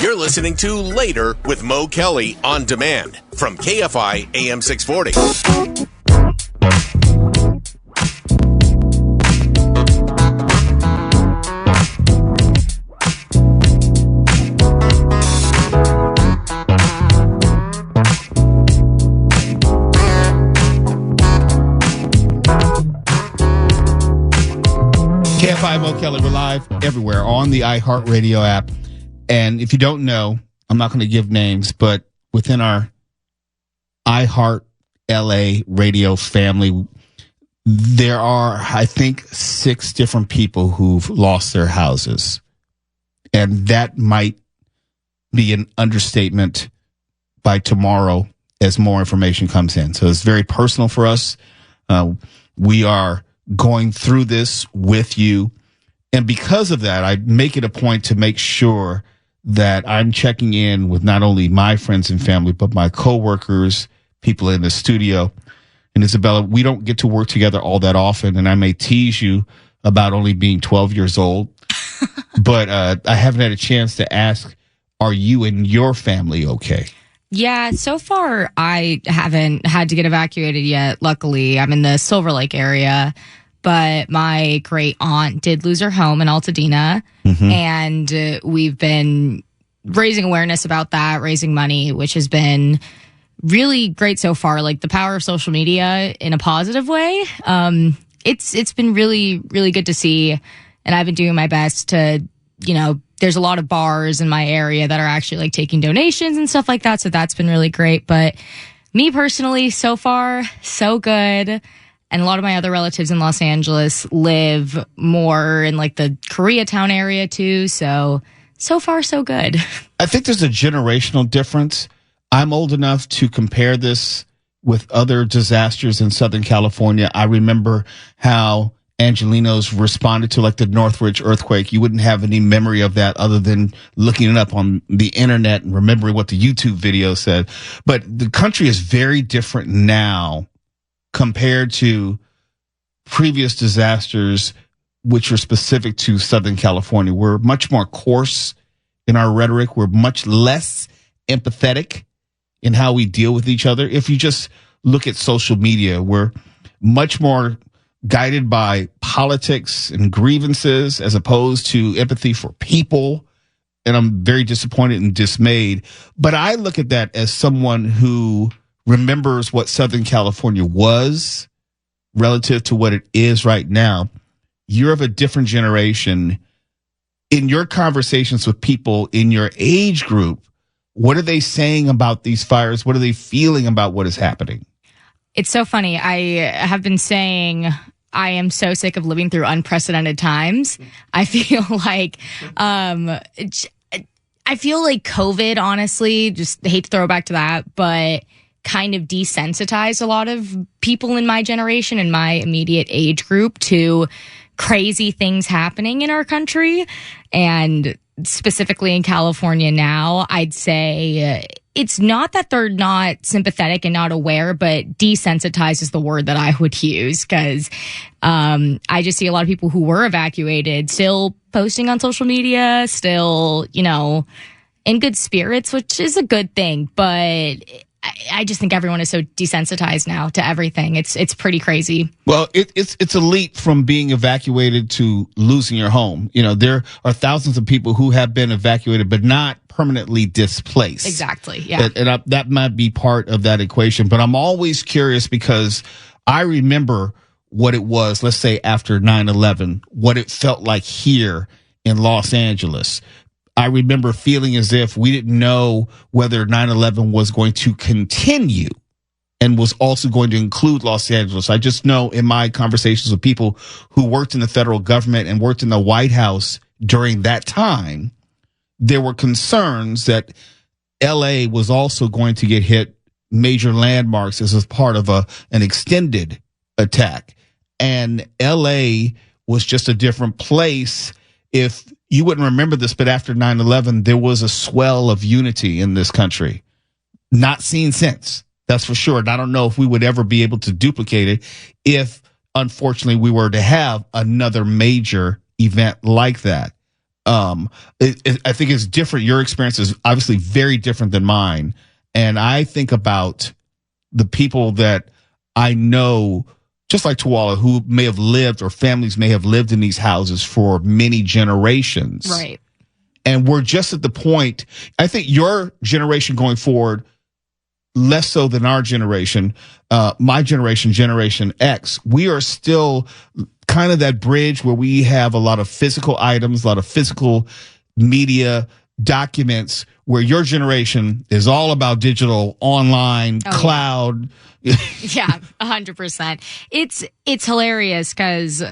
You're listening to Later with Mo Kelly on demand from KFI AM 640. KFI Mo Kelly, we're live everywhere on the iHeartRadio app. And if you don't know, I'm not going to give names, but within our iHeart LA radio family, there are, I think, 6 different people who've lost their houses. And that might be an understatement by tomorrow as more information comes in. So it's very personal for us. We are going through this with you. And because of that, I make it a point to make sure that I'm checking in with not only my friends and family, but my coworkers, people in the studio. And Isabella, we don't get to work together all that often. And I may tease you about only being 12 years old, but I haven't had a chance to ask, are you and your family okay? Yeah, so far I haven't had to get evacuated yet. Luckily, I'm in the Silver Lake area. But my great aunt did lose her home in Altadena, and we've been raising awareness about that, raising money, which has been really great so far. Like the power of social media in a positive way. It's been really, really good to see, and I've been doing my best to, there's a lot of bars in my area that are actually like taking donations and stuff like that. So that's been really great. But me personally, so far, so good. And a lot of my other relatives in Los Angeles live more in like the Koreatown area too. So far, so good. I think there's a generational difference. I'm old enough to compare this with other disasters in Southern California. I remember how Angelenos responded to like the Northridge earthquake. You wouldn't have any memory of that other than looking it up on the internet and remembering what the YouTube video said. But the country is very different now compared to previous disasters, which were specific to Southern California. We're much more coarse in our rhetoric. We're much less empathetic in how we deal with each other. If you just look at social media, we're much more guided by politics and grievances as opposed to empathy for people. And I'm very disappointed and dismayed. But I look at that as someone who remembers what Southern California was relative to what it is right now. You're of a different generation. In your conversations with people in your age group, what are they saying about these fires? What are they feeling about what is happening? It's so funny. I have been saying I am so sick of living through unprecedented times. I feel like COVID, honestly, just hate to throw it back to that, but kind of desensitized a lot of people in my generation and my immediate age group to crazy things happening in our country. And specifically in California now, I'd say it's not that they're not sympathetic and not aware, but desensitized is the word that I would use, because I just see a lot of people who were evacuated still posting on social media, still, in good spirits, which is a good thing. But I just think everyone is so desensitized now to everything. It's pretty crazy. Well, it's a leap from being evacuated to losing your home. There are thousands of people who have been evacuated, but not permanently displaced. Exactly. Yeah. And that might be part of that equation. But I'm always curious because I remember what it was, let's say after 9/11, what it felt like here in Los Angeles. I remember feeling as if we didn't know whether 9/11 was going to continue and was also going to include Los Angeles. I just know in my conversations with people who worked in the federal government and worked in the White House during that time, there were concerns that LA was also going to get hit major landmarks as a part of an extended attack. And LA was just a different place. If you wouldn't remember this, but after 9/11, there was a swell of unity in this country. Not seen since, that's for sure. And I don't know if we would ever be able to duplicate it if, unfortunately, we were to have another major event like that. I think it's different. Your experience is obviously very different than mine. And I think about the people that I know, just like Tuwala, who may have lived, or families may have lived in these houses for many generations. Right. And we're just at the point, I think your generation going forward, less so than our generation, my generation, Generation X, we are still kind of that bridge where we have a lot of physical items, a lot of physical media documents, where your generation is all about digital, online, cloud. Yeah, 100%. It's hilarious because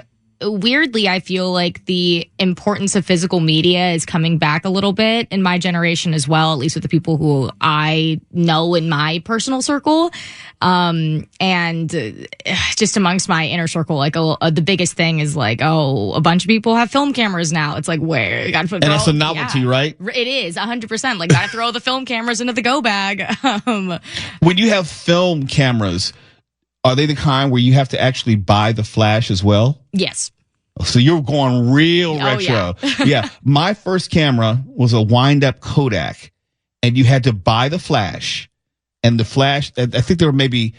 weirdly, I feel like the importance of physical media is coming back a little bit in my generation as well, at least with the people who I know in my personal circle. And just amongst my inner circle, like the biggest thing is like, a bunch of people have film cameras now. It's like, where? You gotta and that's a novelty, right? It is 100%. Like, gotta throw the film cameras into the go bag. When you have film cameras, are they the kind where you have to actually buy the flash as well? Yes. So you're going real retro. Yeah. My first camera was a wind-up Kodak, and you had to buy the flash. And the flash, I think there were maybe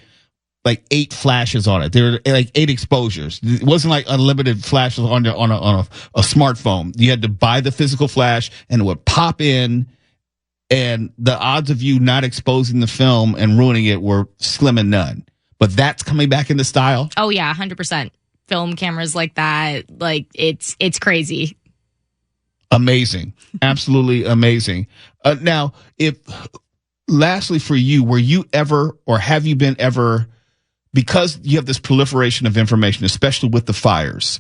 like 8 flashes on it. There were like 8 exposures. It wasn't like unlimited flashes on a smartphone. You had to buy the physical flash, and it would pop in. And the odds of you not exposing the film and ruining it were slim and none. But that's coming back into style. Oh yeah, 100%. Film cameras like that, like it's crazy. Amazing, absolutely amazing. Now, lastly for you, were you ever, or have you been ever, because you have this proliferation of information, especially with the fires,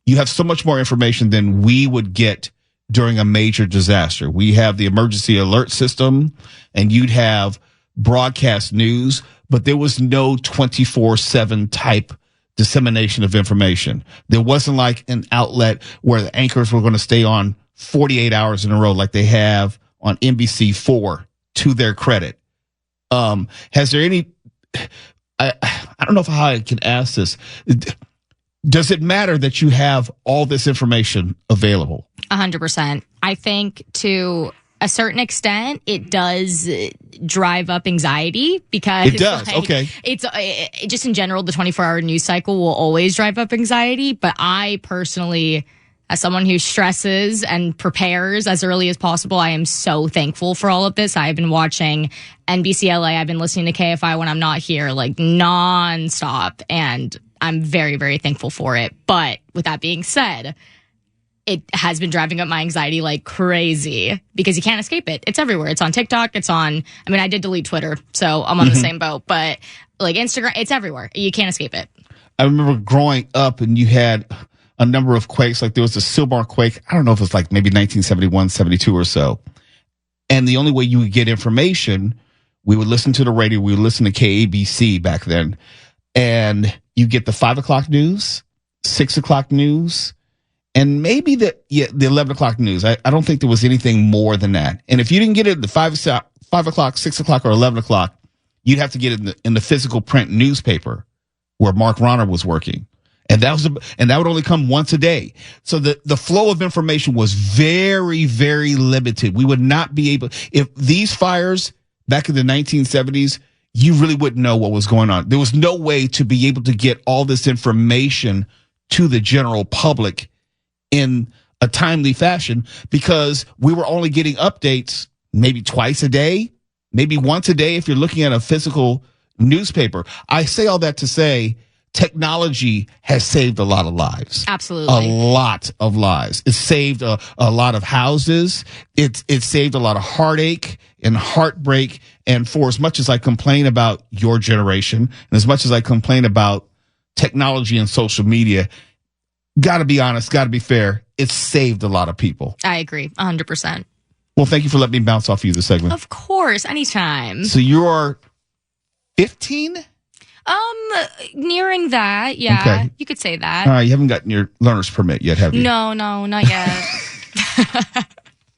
you have so much more information than we would get during a major disaster. We have the emergency alert system, and you'd have broadcast news, but there was no 24/7 type dissemination of information. There wasn't like an outlet where the anchors were going to stay on 48 hours in a row like they have on NBC4, to their credit. Has there any, I don't know how I can ask this. Does it matter that you have all this information available? 100%. I think to a certain extent, it does drive up anxiety because it does. Okay. It's just in general, the 24-hour news cycle will always drive up anxiety. But I personally, as someone who stresses and prepares as early as possible, I am so thankful for all of this. I've been watching NBC LA. I've been listening to KFI when I'm not here, like nonstop. And I'm very, very thankful for it. But with that being said, it has been driving up my anxiety like crazy because you can't escape it. It's everywhere. It's on TikTok. I did delete Twitter, so I'm on the same boat. But like Instagram, it's everywhere. You can't escape it. I remember growing up and you had a number of quakes. Like there was a Silmar quake. I don't know if it was like maybe 1971, 72 or so. And the only way you would get information, we would listen to the radio. We would listen to KABC back then. And you get the 5 o'clock news, 6 o'clock news, and maybe the 11 o'clock news. I don't think there was anything more than that. And if you didn't get it at the 5 o'clock, 6 o'clock, or 11 o'clock, you'd have to get it in the physical print newspaper where Mark Ronner was working. And that would only come once a day. So the flow of information was very, very limited. We would not be able, if these fires back in the 1970s, you really wouldn't know what was going on. There was no way to be able to get all this information to the general public in a timely fashion because we were only getting updates maybe twice a day, maybe once a day if you're looking at a physical newspaper. I say all that to say technology has saved a lot of lives. Absolutely. A lot of lives. It's saved a lot of houses. It's saved a lot of heartache and heartbreak. And for as much as I complain about your generation and as much as I complain about technology and social media, gotta be honest, gotta be fair, it's saved a lot of people. I agree, 100%. Well, thank you for letting me bounce off you this segment. Of course, anytime. So you're 15? Nearing that, yeah. Okay. You could say that. All right, you haven't gotten your learner's permit yet, have you? No, not yet.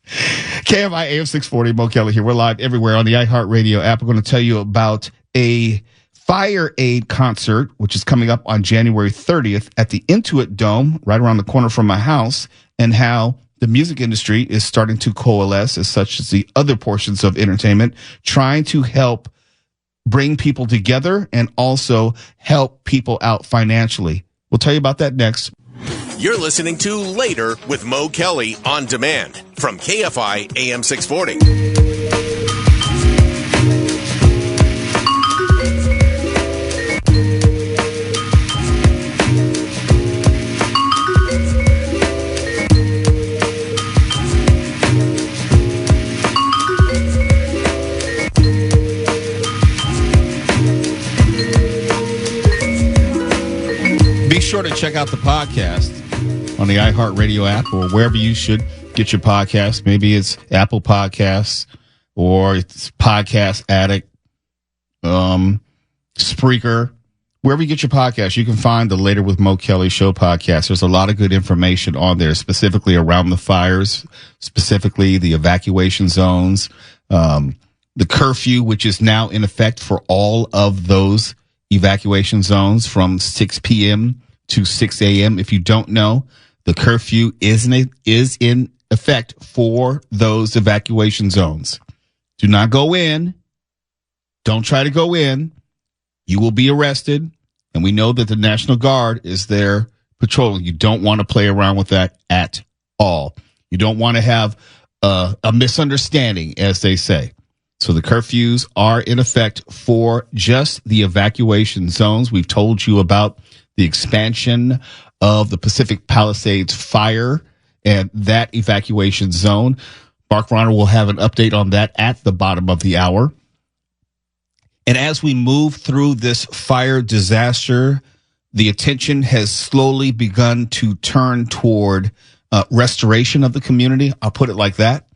KFI AM 640, Mo Kelly here. We're live everywhere on the iHeartRadio app. We're going to tell you about a FireAid concert, which is coming up on January 30th at the Intuit Dome, right around the corner from my house, and how the music industry is starting to coalesce, as such as the other portions of entertainment, trying to help bring people together and also help people out financially. We'll tell you about that next. You're listening to Later with Mo Kelly on demand from KFI AM 640. Be sure to check out the podcast on the iHeartRadio app or wherever you should get your podcasts. Maybe it's Apple Podcasts or it's Podcast Addict, Spreaker. Wherever you get your podcasts, you can find the Later with Mo Kelly show podcast. There's a lot of good information on there, specifically around the fires, specifically the evacuation zones, the curfew, which is now in effect for all of those evacuation zones from 6 p.m. to 6 a.m. If you don't know, the curfew is in effect for those evacuation zones. Do not go in. Don't try to go in. You will be arrested. And we know that the National Guard is there patrolling. You don't want to play around with that at all. You don't want to have a misunderstanding, as they say. So the curfews are in effect for just the evacuation zones. We've told you about the expansion of the Pacific Palisades fire and that evacuation zone. Mark Ronner will have an update on that at the bottom of the hour. And as we move through this fire disaster, the attention has slowly begun to turn toward restoration of the community. I'll put it like that.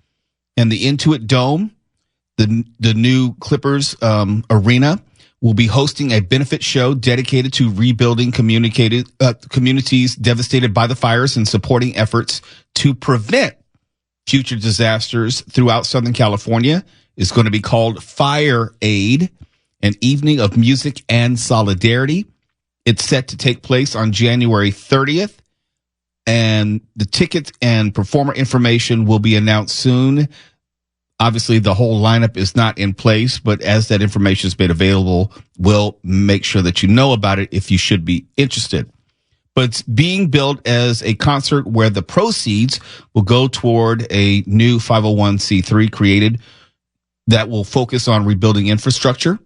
And the Intuit Dome, the new Clippers arena, will be hosting a benefit show dedicated to rebuilding communities devastated by the fires and supporting efforts to prevent future disasters throughout Southern California. It's going to be called FireAid, an evening of music and solidarity. It's set to take place on January 30th, and the tickets and performer information will be announced soon. Obviously, the whole lineup is not in place, but as that information is made available, we'll make sure that you know about it if you should be interested. But it's being billed as a concert where the proceeds will go toward a new 501c3 created that will focus on rebuilding infrastructure,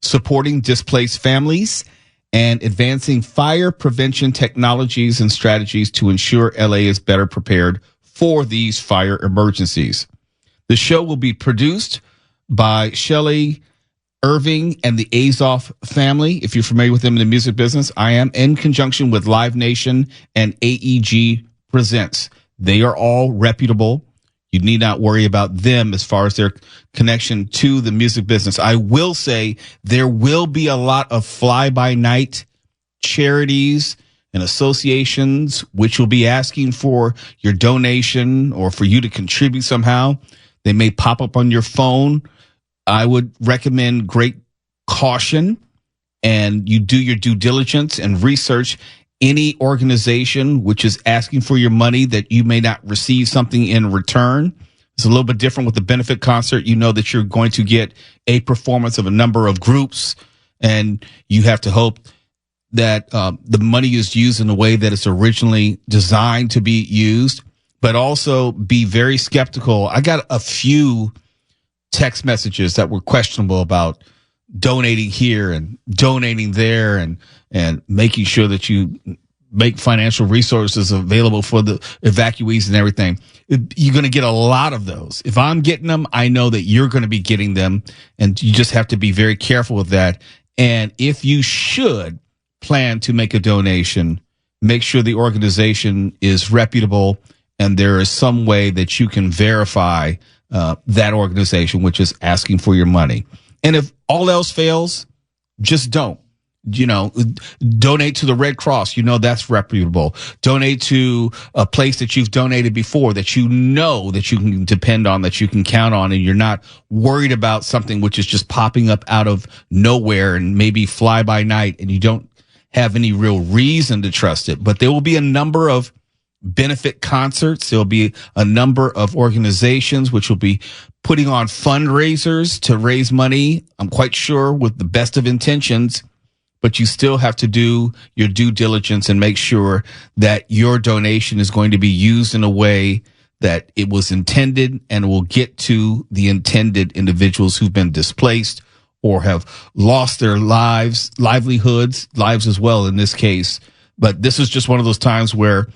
supporting displaced families, and advancing fire prevention technologies and strategies to ensure LA is better prepared for these fire emergencies. The show will be produced by Shelley Irving and the Azoff family. If you're familiar with them in the music business, I am, in conjunction with Live Nation and AEG Presents. They are all reputable. You need not worry about them as far as their connection to the music business. I will say there will be a lot of fly-by-night charities and associations which will be asking for your donation or for you to contribute somehow. They may pop up on your phone. I would recommend great caution, and you do your due diligence and research any organization which is asking for your money that you may not receive something in return. It's a little bit different with the benefit concert. You know that you're going to get a performance of a number of groups, and you have to hope that the money is used in the way that it's originally designed to be used. But also be very skeptical. I got a few text messages that were questionable about donating here and donating there and making sure that you make financial resources available for the evacuees and everything. You're going to get a lot of those. If I'm getting them, I know that you're going to be getting them, and you just have to be very careful with that. And if you should plan to make a donation, make sure the organization is reputable and there is some way that you can verify that organization which is asking for your money. And if all else fails, just don't. Donate to the Red Cross. That's reputable. Donate to a place that you've donated before, that you know that you can depend on, that you can count on, and you're not worried about something which is just popping up out of nowhere and maybe fly by night, and you don't have any real reason to trust it. But there will be a number of benefit concerts. There'll be a number of organizations which will be putting on fundraisers to raise money. I'm quite sure with the best of intentions, but you still have to do your due diligence and make sure that your donation is going to be used in a way that it was intended and will get to the intended individuals who've been displaced or have lost their lives as well in this case. But this is just one of those times where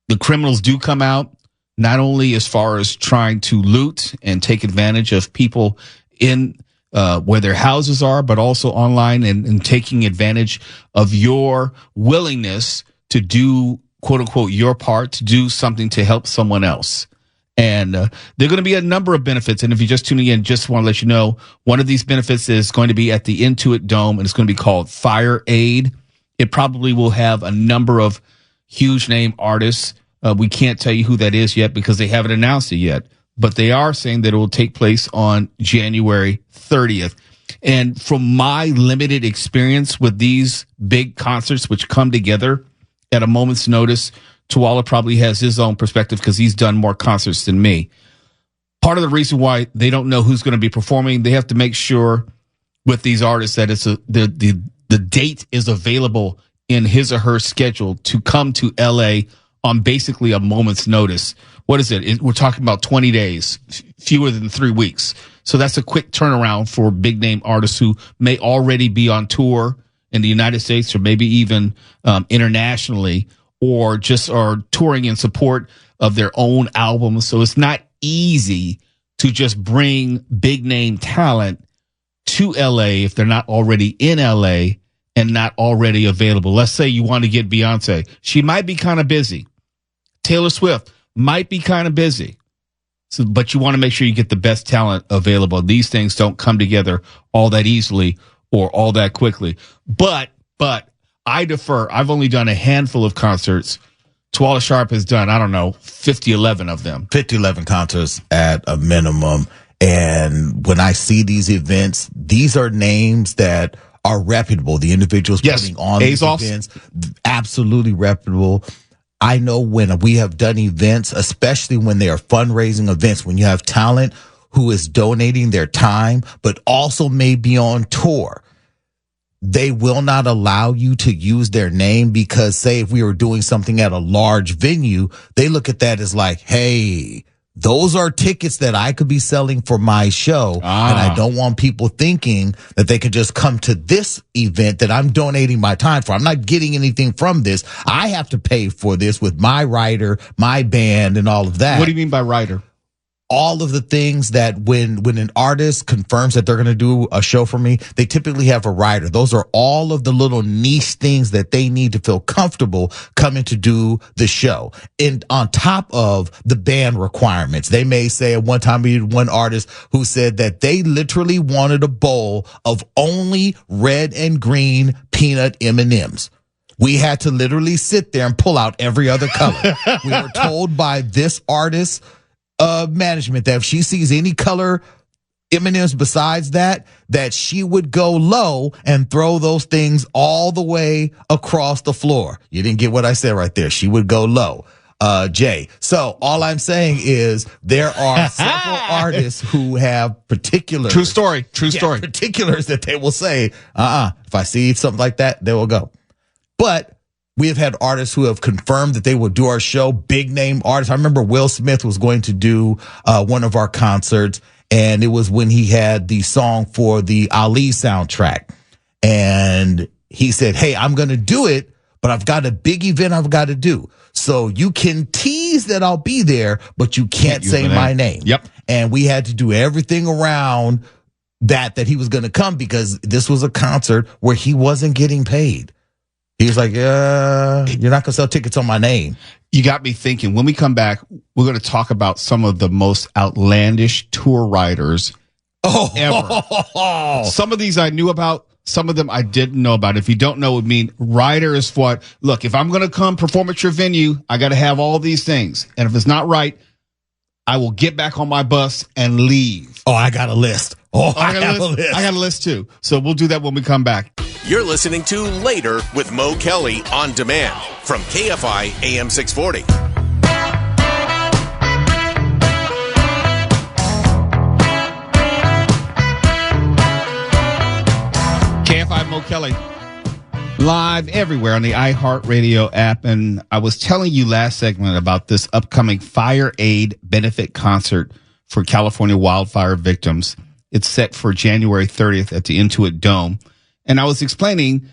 the criminals do come out, not only as far as trying to loot and take advantage of people in where their houses are, but also online and taking advantage of your willingness to do, quote unquote, your part, to do something to help someone else. And there are going to be a number of benefits. And if you're just tuning in, just want to let you know, one of these benefits is going to be at the Intuit Dome, and it's going to be called FireAid. It probably will have a number of huge name artists. We can't tell you who that is yet because they haven't announced it yet. But they are saying that it will take place on January 30th. And from my limited experience with these big concerts, which come together at a moment's notice, Tuala probably has his own perspective because he's done more concerts than me. Part of the reason why they don't know who's going to be performing, they have to make sure with these artists that it's the date is available in his or her schedule to come to LA on basically a moment's notice. What is it? We're talking about 20 days, fewer than 3 weeks. So that's a quick turnaround for big name artists who may already be on tour in the United States or maybe even internationally, or just are touring in support of their own albums. So it's not easy to just bring big name talent to LA if they're not already in LA and not already available. Let's say you want to get Beyonce. She might be kind of busy. Taylor Swift might be kind of busy. So, but you want to make sure you get the best talent available. These things don't come together all that easily or all that quickly. But I defer. I've only done a handful of concerts. Tuala Sharp has done, 11 of them. 11 concerts at a minimum. And when I see these events, these are names that are reputable. The individuals putting on these events, absolutely reputable. I know when we have done events, especially when they are fundraising events, when you have talent who is donating their time, but also may be on tour, they will not allow you to use their name because, say, if we were doing something at a large venue, they look at that as like, hey, those are tickets that I could be selling for my show. And I don't want people thinking that they could just come to this event that I'm donating my time for. I'm not getting anything from this. I have to pay for this with my writer, my band, and all of that. What do you mean by writer? All of the things that when an artist confirms that they're going to do a show for me, they typically have a writer. Those are all of the little niche things that they need to feel comfortable coming to do the show. And on top of the band requirements, they may say at one time we had one artist who said that they literally wanted a bowl of only red and green peanut M&Ms. We had to literally sit there and pull out every other color. We were told by this artist management that if she sees any color M&Ms besides that she would go low and throw those things all the way across the floor. You didn't get what I said right there. She would go low. Jay. So all I'm saying is there are several artists who have particulars. True story. Particulars that they will say, if I see something like that, they will go. But we have had artists who have confirmed that they will do our show, big name artists. I remember Will Smith was going to do one of our concerts, and it was when he had the song for the Ali soundtrack. And he said, hey, I'm going to do it, but I've got a big event I've got to do. So you can tease that I'll be there, but you can't say my name. Yep. And we had to do everything around that he was going to come because this was a concert where he wasn't getting paid. He was like, you're not going to sell tickets on my name. You got me thinking. When we come back, we're going to talk about some of the most outlandish tour riders ever. Some of these I knew about. Some of them I didn't know about. If you don't know, it would mean rider is what? Look, if I'm going to come perform at your venue, I got to have all these things. And if it's not right, I will get back on my bus and leave. Oh, I got a list. Oh, I got a list too. So we'll do that when we come back. You're listening to Later with Mo Kelly on demand from KFI AM 640. KFI Mo Kelly, live everywhere on the iHeartRadio app. And I was telling you last segment about this upcoming FireAid benefit concert for California wildfire victims. It's set for January 30th at the Intuit Dome. And I was explaining,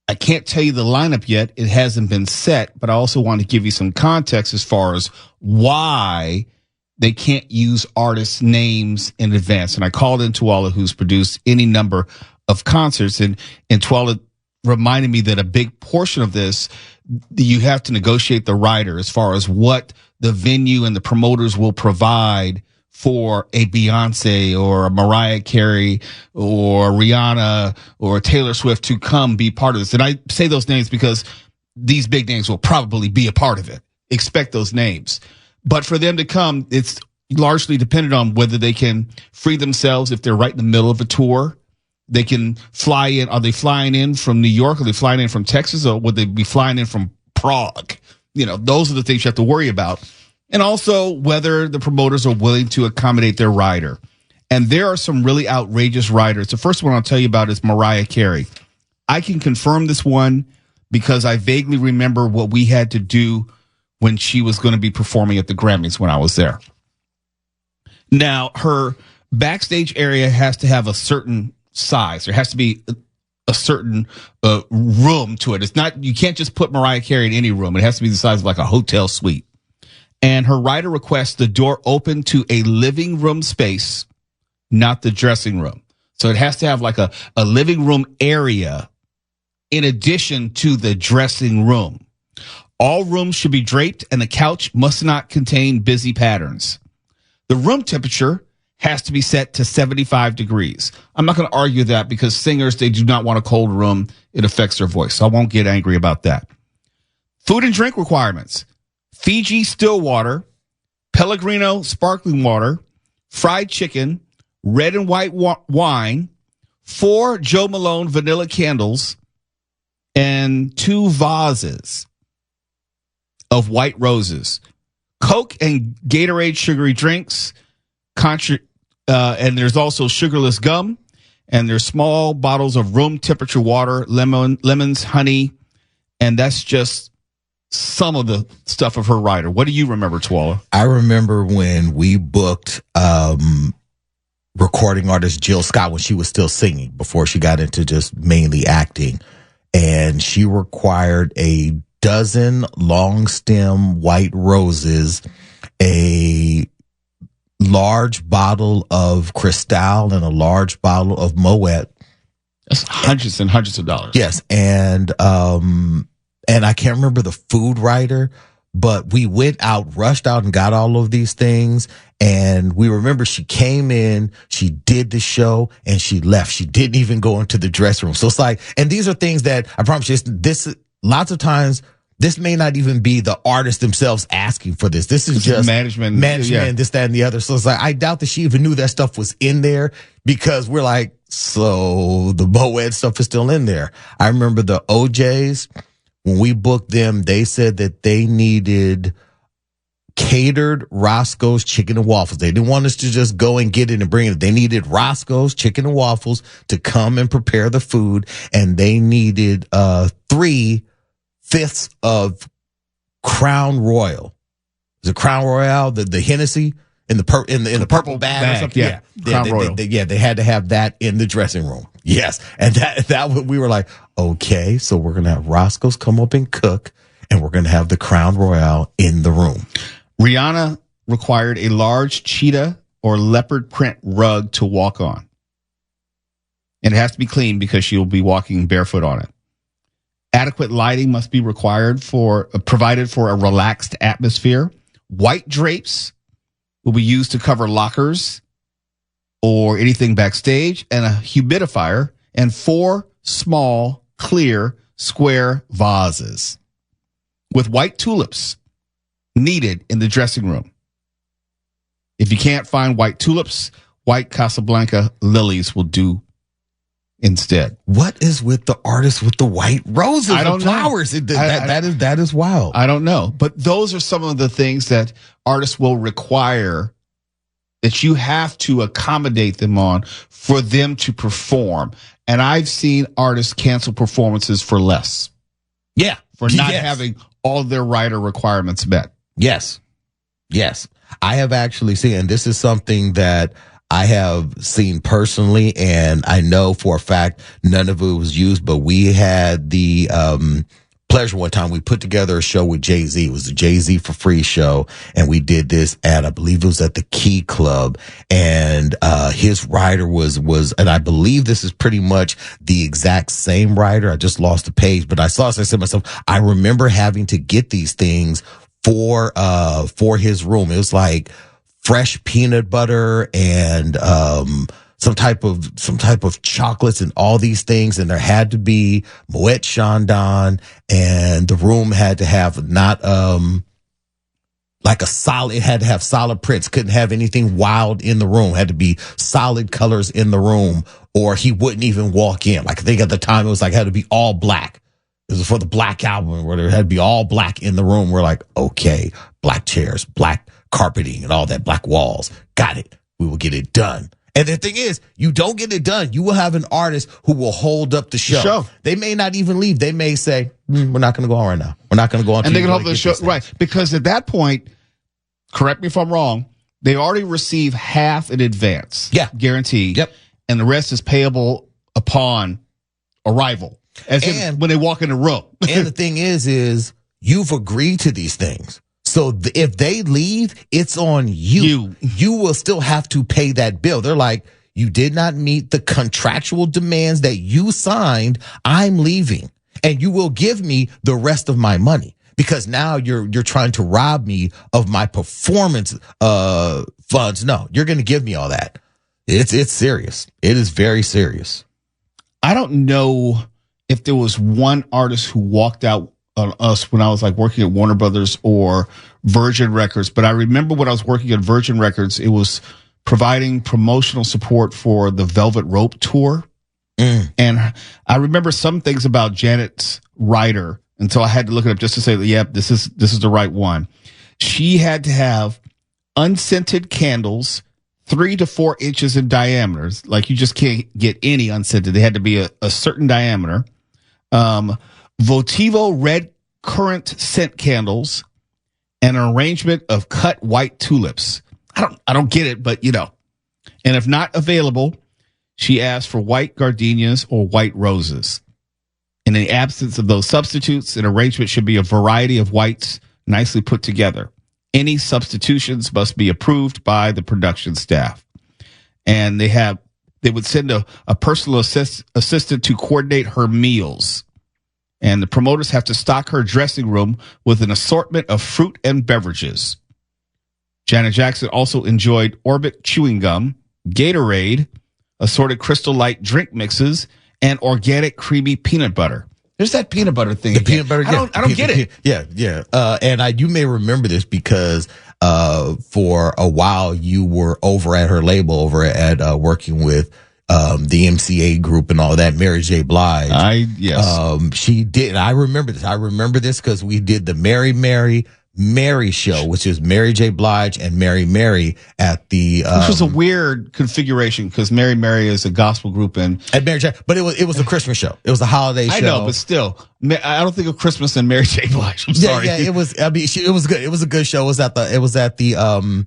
I can't tell you the lineup yet. It hasn't been set, but I also want to give you some context as far as why they can't use artists' names in advance. And I called in Tuala, who's produced any number of concerts, and Tuala reminded me that a big portion of this, you have to negotiate the rider as far as what the venue and the promoters will provide for a Beyonce or a Mariah Carey or Rihanna or Taylor Swift to come be part of this. And I say those names because these big names will probably be a part of it. Expect those names. But for them to come, it's largely dependent on whether they can free themselves if they're right in the middle of a tour. They can fly in. Are they flying in from New York? Are they flying in from Texas? Or would they be flying in from Prague? You know, those are the things you have to worry about. And also whether the promoters are willing to accommodate their rider. And there are some really outrageous riders. The first one I'll tell you about is Mariah Carey. I can confirm this one because I vaguely remember what we had to do when she was going to be performing at the Grammys when I was there. Now, her backstage area has to have a certain size. There has to be a certain room to it. It's not, you can't just put Mariah Carey in any room. It has to be the size of like a hotel suite. And her rider requests the door open to a living room space, not the dressing room. So it has to have like a living room area in addition to the dressing room. All rooms should be draped and the couch must not contain busy patterns. The room temperature has to be set to 75 degrees. I'm not going to argue that because singers, they do not want a cold room. It affects their voice. So I won't get angry about that. Food and drink requirements. Fiji still water, Pellegrino sparkling water, fried chicken, red and white wine, 4 Joe Malone vanilla candles, and 2 vases of white roses. Coke and Gatorade sugary drinks, and there's also sugarless gum, and there's small bottles of room temperature water, lemons, honey, and that's just some of the stuff of her rider. What do you remember, Tuala? I remember when we booked recording artist Jill Scott when she was still singing before she got into just mainly acting, and she required a dozen long stem white roses, a large bottle of Cristal, and a large bottle of Moet. That's hundreds and hundreds of dollars. Yes, and I can't remember the food writer, but we went out, rushed out and got all of these things. And we remember she came in, she did the show, and she left. She didn't even go into the dressing room. So it's like, and these are things that I promise you, this lots of times, this may not even be the artists themselves asking for this. This is just management, yeah. This, that, and the other. So it's like, I doubt that she even knew that stuff was in there because we're like, so the Moet stuff is still in there. I remember the OJs, when we booked them, they said that they needed catered Roscoe's chicken and waffles. They didn't want us to just go and get it and bring it. They needed Roscoe's chicken and waffles to come and prepare the food. And they needed 3/5 of Crown Royal. Is it Crown Royale, the Hennessy in the purple bag or something? Yeah. Crown Royal. They had to have that in the dressing room. Yes. And that we were like, okay, so we're going to have Roscoe's come up and cook, and we're going to have the Crown Royale in the room. Rihanna required a large cheetah or leopard print rug to walk on. And it has to be clean because she'll be walking barefoot on it. Adequate lighting must be provided for a relaxed atmosphere. White drapes will be used to cover lockers or anything backstage, and a humidifier, and 4 small, clear, square vases with white tulips needed in the dressing room. If you can't find white tulips, white Casablanca lilies will do instead. What is with the artists with the white roses and flowers? That is wild. I don't know. But those are some of the things that artists will require that you have to accommodate them on for them to perform. And I've seen artists cancel performances for less. Yeah. For not having all their writer requirements met. Yes. I have actually seen, and this is something that I have seen personally, and I know for a fact none of it was used, but we had the pleasure one time. We put together a show with Jay-Z. It was the Jay-Z for Free show, and we did this at, I believe it was at the Key Club, and his writer was, and I believe this is pretty much the exact same writer. I just lost the page, but I said to myself, I remember having to get these things for his room. It was like fresh peanut butter and some type of chocolates and all these things, and there had to be Moet Chandon, and the room had to have not like a solid, it had to have solid prints, couldn't have anything wild in the room, had to be solid colors in the room, or he wouldn't even walk in. Like I think at the time it was like had to be all black. It was for the Black Album where there had to be all black in the room. We're like, okay, black chairs, black carpeting and all that, black walls. Got it. We will get it done. And the thing is, you don't get it done, you will have an artist who will hold up the show. They may not even leave. They may say, we're not going to go on right now. We're not going to go on. And they can hold the show. Right. Because at that point, correct me if I'm wrong, they already receive half in advance. Yeah. Guaranteed. Yep. And the rest is payable upon arrival. As in when they walk in the room. And the thing is you've agreed to these things. So if they leave, it's on you. You will still have to pay that bill. They're like, you did not meet the contractual demands that you signed. I'm leaving, and you will give me the rest of my money, because now you're trying to rob me of my performance funds. No, you're going to give me all that. It's serious. It is very serious. I don't know if there was one artist who walked out on us when I was like working at Warner Brothers or Virgin Records. But I remember when I was working at Virgin Records, it was providing promotional support for the Velvet Rope tour. And I remember some things about Janet's writer. And so I had to look it up just to say that, yep, this is the right one. She had to have unscented candles 3 to 4 inches in diameter. Like you just can't get any unscented. They had to be a certain diameter. Votivo red currant scent candles, and an arrangement of cut white tulips. I don't get it, but you know. And if not available, she asked for white gardenias or white roses. In the absence of those substitutes, an arrangement should be a variety of whites nicely put together. Any substitutions must be approved by the production staff. And they would send a personal assistant to coordinate her meals. And the promoters have to stock her dressing room with an assortment of fruit and beverages. Janet Jackson also enjoyed Orbit chewing gum, Gatorade, assorted Crystal Light drink mixes, and organic creamy peanut butter. There's that peanut butter thing. The peanut butter. I don't get it. Yeah. And you may remember this because for a while you were over at her label, over at working with the MCA group and all that, Mary J. Blige. Yes. She did. I remember this. I remember this because we did the Mary show, which is Mary J. Blige and Mary at the which was a weird configuration because Mary is a gospel group and Mary J. But it was a Christmas show. It was a holiday show. I know, but still, I don't think of Christmas and Mary J. Blige. I'm sorry. Yeah, it was. I mean, it was good. It was a good show. It was at the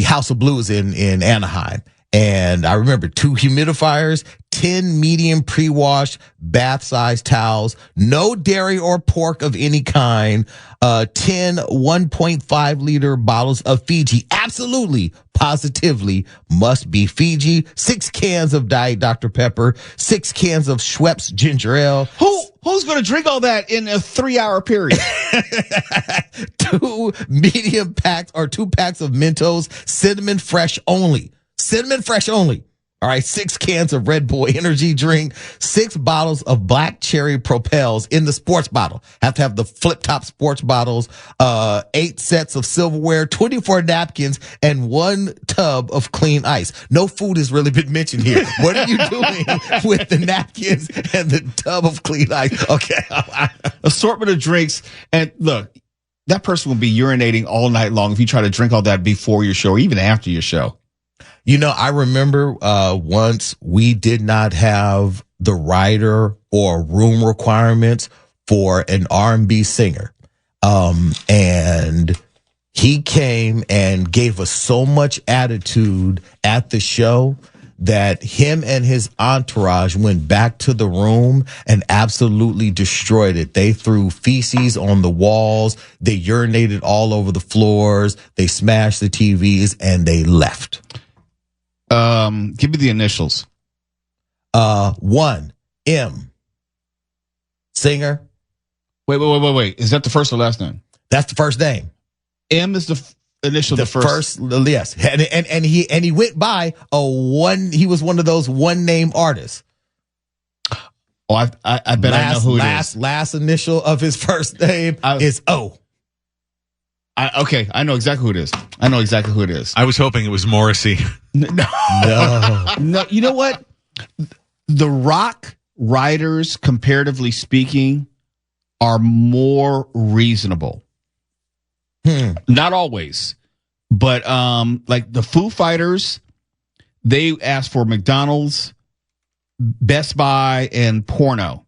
House of Blues in Anaheim. And I remember 2 humidifiers, 10 medium pre-washed bath-sized towels, no dairy or pork of any kind, 10 1.5 liter bottles of Fiji. Absolutely, positively must be Fiji. 6 cans of Diet Dr. Pepper, 6 cans of Schweppes ginger ale. Who's going to drink all that in a 3-hour period? 2 medium packs or 2 packs of Mentos, cinnamon fresh only. Cinnamon fresh only. All right, 6 cans of Red Bull energy drink, 6 bottles of Black Cherry Propels in the sports bottle. Have to have the flip top sports bottles, 8 sets of silverware, 24 napkins, and 1 tub of clean ice. No food has really been mentioned here. What are you doing with the napkins and the tub of clean ice? Okay. Assortment of drinks. And look, that person will be urinating all night long if you try to drink all that before your show or even after your show. You know, I remember once we did not have the rider or room requirements for an R&B singer. And he came and gave us so much attitude at the show that him and his entourage went back to the room and absolutely destroyed it. They threw feces on the walls. They urinated all over the floors. They smashed the TVs and they left. Give me the initials. 1 M. Singer. Wait. Is that the first or last name? That's the first name. M is the initial. The first. Yes. And he went by he was one of those one name artists. Oh, I bet I know who it is. Last initial of his first name is O. Okay, I know exactly who it is. I was hoping it was Morrissey. No. You know what? The rock writers, comparatively speaking, are more reasonable. Not always, but like the Foo Fighters, they asked for McDonald's, Best Buy, and porno.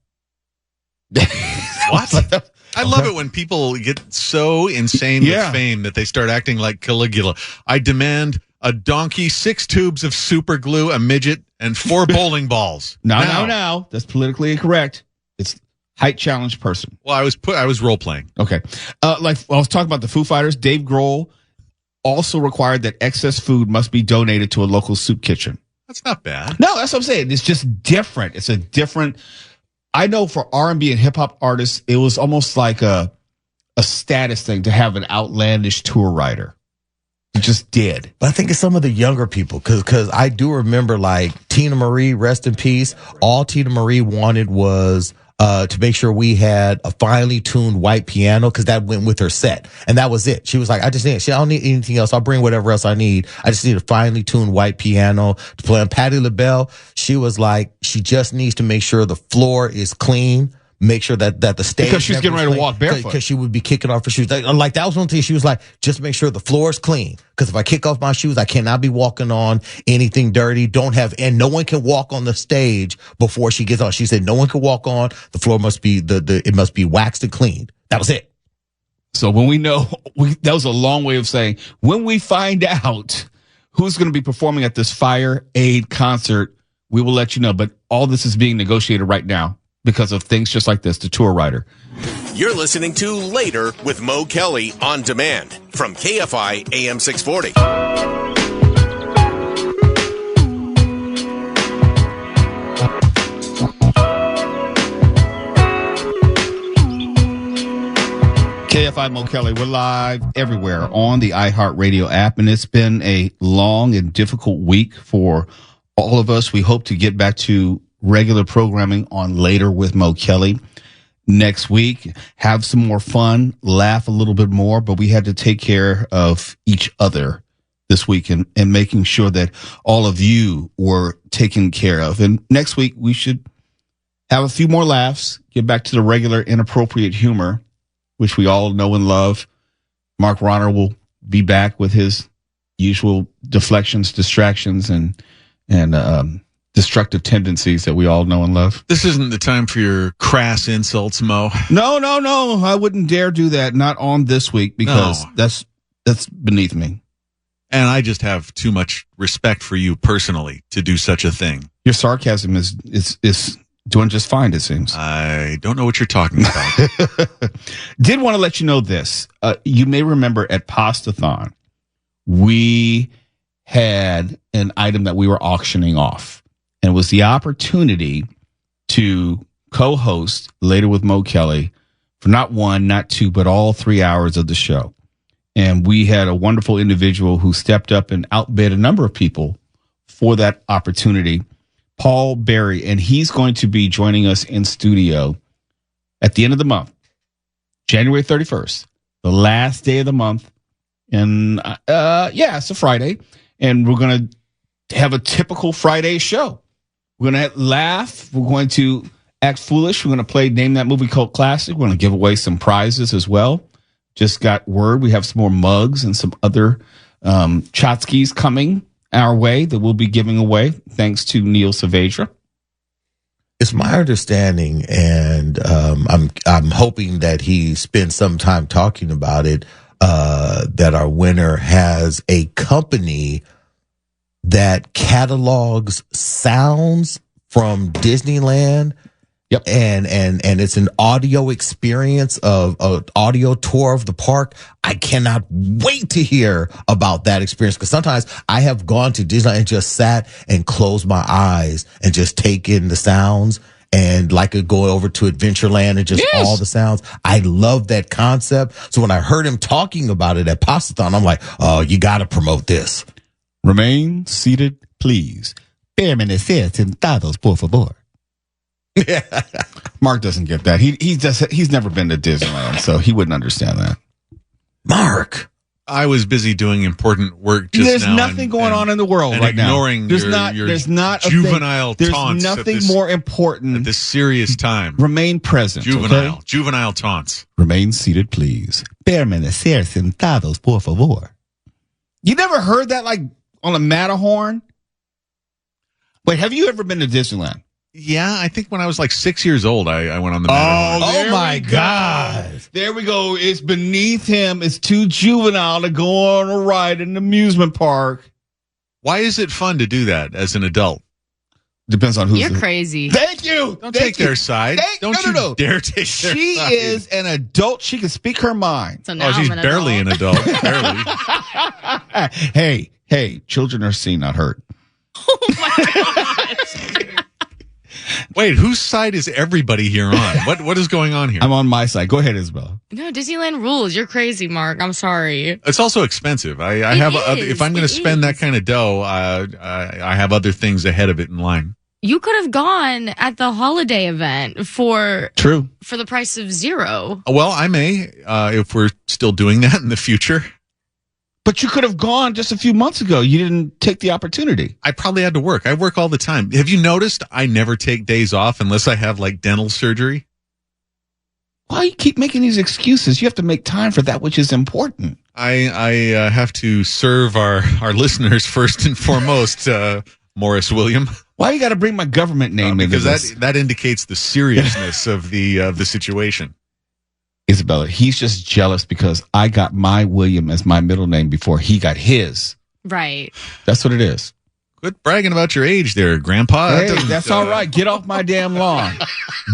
What? I love it when people get so insane with fame that they start acting like Caligula. I demand a donkey, 6 tubes of super glue, a midget, and 4 bowling balls. No. That's politically incorrect. It's height challenge person. Well, I was role playing. Okay. Like I was talking about the Foo Fighters, Dave Grohl also required that excess food must be donated to a local soup kitchen. That's not bad. No, that's what I'm saying. It's just different. It's a different. I know for R&B and hip hop artists, it was almost like a status thing to have an outlandish tour writer. It just did. But I think it's some of the younger people because I do remember like Tina Marie, rest in peace. All Tina Marie wanted was to make sure we had a finely tuned white piano because that went with her set. And that was it. She was like, I don't need anything else. I'll bring whatever else I need. I just need a finely tuned white piano to play on. Patti LaBelle, she was like, she just needs to make sure the floor is clean. Make sure that the stage. Because she's getting ready to walk barefoot. Because she would be kicking off her shoes. Like that was one thing. She was like, just make sure the floor is clean. Because if I kick off my shoes, I cannot be walking on anything dirty. And no one can walk on the stage before she gets on. She said no one can walk on. The floor must be it must be waxed and cleaned. That was it. So when we know, that was a long way of saying when we find out who's going to be performing at this FireAid concert, we will let you know. But all this is being negotiated right now. Because of things just like this, the tour writer. You're listening to Later with Mo Kelly on demand from KFI AM 640. KFI Mo Kelly, we're live everywhere on the iHeartRadio app, and it's been a long and difficult week for all of us. We hope to get back to regular programming on Later with Mo Kelly next week, have some more fun, laugh a little bit more, but we had to take care of each other this week and making sure that all of you were taken care of. And next week we should have a few more laughs, get back to the regular inappropriate humor, which we all know and love. Mark Ronner will be back with his usual deflections, distractions, and destructive tendencies that we all know and love. This isn't the time for your crass insults, Mo. No. I wouldn't dare do that. Not on this week because that's beneath me. And I just have too much respect for you personally to do such a thing. Your sarcasm is doing just fine, it seems. I don't know what you're talking about. Did want to let you know this. You may remember at Pastathon, we had an item that we were auctioning off. And it was the opportunity to co-host Later with Mo Kelly for not 1, not 2, but all 3 hours of the show. And we had a wonderful individual who stepped up and outbid a number of people for that opportunity, Paul Berry, and he's going to be joining us in studio at the end of the month, January 31st, the last day of the month. And it's a Friday, and we're going to have a typical Friday show. We're going to laugh. We're going to act foolish. We're going to play Name That Movie Cult Classic. We're going to give away some prizes as well. Just got word we have some more mugs and some other tchotchkes coming our way that we'll be giving away, thanks to Neil Saavedra. It's my understanding, and I'm hoping that he spends some time talking about it, that our winner has a company that catalogs sounds from Disneyland. Yep. And it's an audio experience of an audio tour of the park. I cannot wait to hear about that experience, because sometimes I have gone to Disneyland and just sat and closed my eyes and just take in the sounds, and like go over to Adventureland and just all the sounds. I love that concept. So when I heard him talking about it at Pastathon, I'm like, oh, you got to promote this. Remain seated, please. Permanecer sentados, por favor. Mark doesn't get that. He's never been to Disneyland, so he wouldn't understand that. Mark, I was busy doing important work just there's now. There's nothing going on in the world right now. Ignoring your juvenile taunts. There's nothing more important at this serious time. Remain present. Juvenile taunts. Remain seated, please. Permanecer sentados, por favor. You never heard that, like, on a Matterhorn? Wait, have you ever been to Disneyland? Yeah, I think when I was like 6 years old, I went on the Matterhorn. Oh my God. There we go. It's beneath him. It's too juvenile to go on a ride in an amusement park. Why is it fun to do that as an adult? Depends on who's. You're crazy. Thank you. Don't take their side. Don't you dare take their side. She is an adult. She can speak her mind. So now she's I'm an barely adult. an adult. Barely. Hey, children are seen, not heard. Oh my God. Wait, whose side is everybody here on? What is going on here? I'm on my side. Go ahead, Isabella. No, Disneyland rules. You're crazy, Mark. I'm sorry. It's also expensive. If I'm going to spend that kind of dough, I have other things ahead of it in line. You could have gone at the holiday event for the price of $0. Well, I may, if we're still doing that in the future. But you could have gone just a few months ago. You didn't take the opportunity. I probably had to work. I work all the time. Have you noticed I never take days off unless I have like dental surgery? Why you keep making these excuses? You have to make time for that which is important. I have to serve our listeners first and foremost, Morris William. Why you got to bring my government name into this? Because that indicates the seriousness of the situation. Isabella, he's just jealous because I got my William as my middle name before he got his. Right. That's what it is. Quit bragging about your age there, Grandpa. Hey, that's all right. Get off my damn lawn.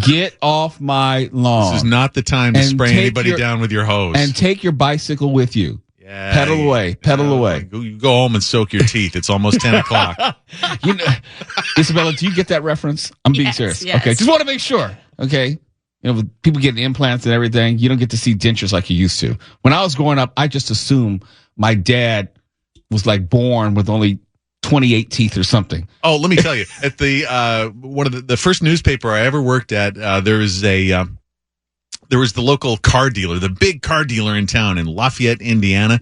Get off my lawn. This is not the time to spray anybody down with your hose. And take your bicycle with you. Yeah, pedal away. You go home and soak your teeth. It's almost 10 o'clock. Isabella, do you get that reference? I'm being serious. Yes. Okay, just want to make sure. Okay. With people getting implants and everything, you don't get to see dentures like you used to. When I was growing up, I just assumed my dad was like born with only 28 teeth or something. Oh, let me tell you, at the one of the first newspaper I ever worked at, there was the local car dealer, the big car dealer in town in Lafayette, Indiana.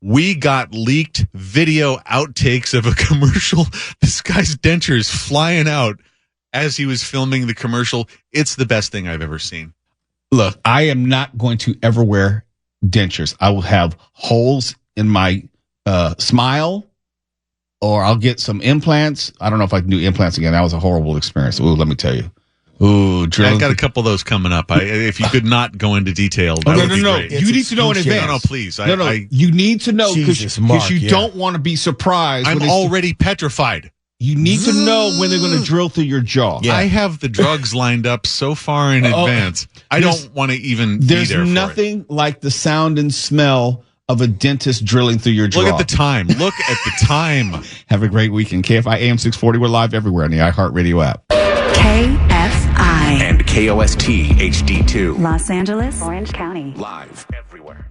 We got leaked video outtakes of a commercial. This guy's dentures flying out as he was filming the commercial. It's the best thing I've ever seen. Look, I am not going to ever wear dentures. I will have holes in my smile, or I'll get some implants. I don't know if I can do implants again. That was a horrible experience. Ooh, let me tell you. Ooh, I got a couple of those coming up. If you could not go into detail, that would be great. You need to know in advance. No, please. You need to know because you don't want to be surprised. I'm already petrified. You need to know when they're going to drill through your jaw. Yeah. I have the drugs lined up so far in advance. I don't want to even be there for it. There's nothing like the sound and smell of a dentist drilling through your jaw. Look at the time. Have a great weekend. KFI AM 640. We're live everywhere on the iHeartRadio app. KFI and KOST HD2. Los Angeles, Orange County. Live everywhere.